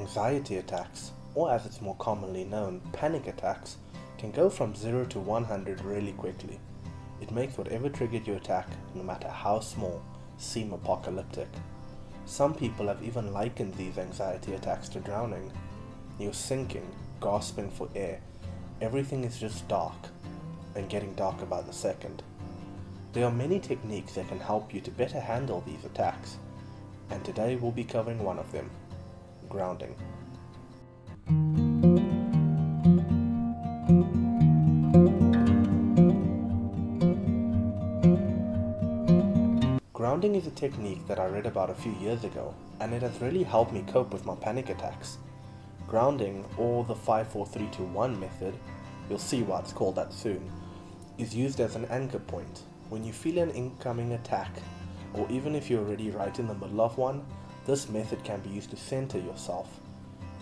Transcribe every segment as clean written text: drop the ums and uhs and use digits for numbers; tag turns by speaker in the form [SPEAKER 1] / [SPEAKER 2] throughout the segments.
[SPEAKER 1] Anxiety attacks, or as it's more commonly known, panic attacks, can go from 0 to 100 really quickly. It makes whatever triggered your attack, no matter how small, seem apocalyptic. Some people have even likened these anxiety attacks to drowning. You're sinking, gasping for air. Everything is just dark, and getting darker by the second. There are many techniques that can help you to better handle these attacks, and today we'll be covering one of them: grounding. Grounding is a technique that I read about a few years ago, and it has really helped me cope with my panic attacks. Grounding, or the 5-4-3-2-1 method, you'll see why it's called that soon, is used as an anchor point. When you feel an incoming attack, or even if you're already right in the middle of one, this method can be used to center yourself,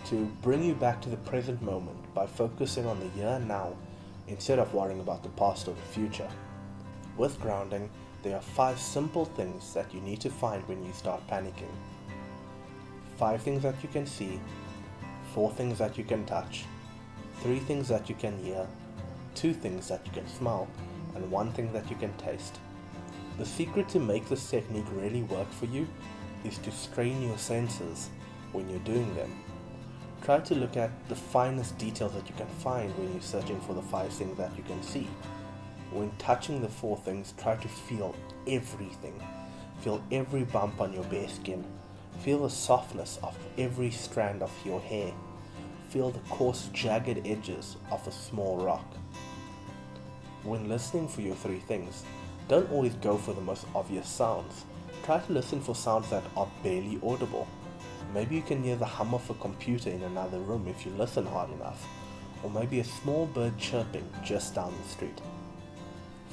[SPEAKER 1] to bring you back to the present moment by focusing on the here and now instead of worrying about the past or the future. With grounding, there are 5 simple things that you need to find when you start panicking. 5 things that you can see, 4 things that you can touch, 3 things that you can hear, 2 things that you can smell, and 1 thing that you can taste. The secret to make this technique really work for you is to strain your senses when you're doing them. Try to look at the finest details that you can find when you're searching for the 5 things that you can see. When touching the 4 things, try to feel everything. Feel every bump on your bare skin. Feel the softness of every strand of your hair. Feel the coarse, jagged edges of a small rock. When listening for your 3 things, don't always go for the most obvious sounds. Try to listen for sounds that are barely audible. Maybe you can hear the hum of a computer in another room if you listen hard enough, or maybe a small bird chirping just down the street.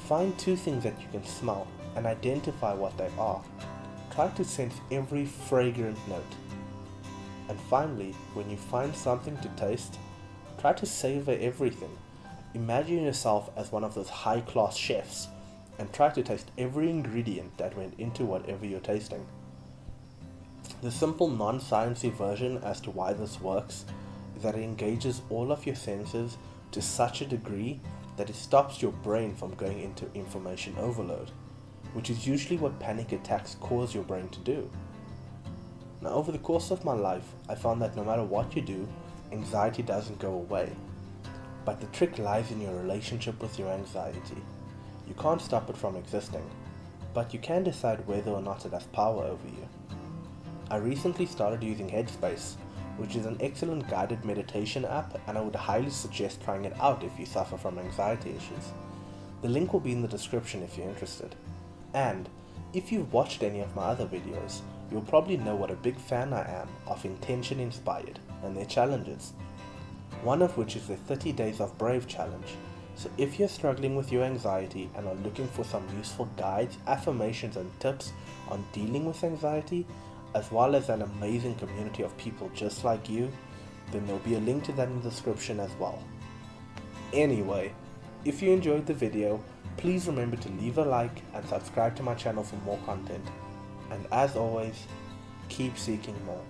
[SPEAKER 1] Find 2 things that you can smell and identify what they are. Try to sense every fragrant note. And finally, when you find something to taste, try to savor everything. Imagine yourself as one of those high-class chefs and try to taste every ingredient that went into whatever you're tasting. The simple non-sciencey version as to why this works is that it engages all of your senses to such a degree that it stops your brain from going into information overload, which is usually what panic attacks cause your brain to do. Now, over the course of my life, I found that no matter what you do, anxiety doesn't go away. But the trick lies in your relationship with your anxiety. You can't stop it from existing, but you can decide whether or not it has power over you. I recently started using Headspace, which is an excellent guided meditation app, and I would highly suggest trying it out if you suffer from anxiety issues. The link will be in the description if you're interested. And if you've watched any of my other videos, you'll probably know what a big fan I am of Intention Inspired and their challenges. One of which is the 30 Days of Brave challenge. So if you're struggling with your anxiety and are looking for some useful guides, affirmations and tips on dealing with anxiety, as well as an amazing community of people just like you, then there'll be a link to that in the description as well. Anyway, if you enjoyed the video, please remember to leave a like and subscribe to my channel for more content. And as always, keep seeking more.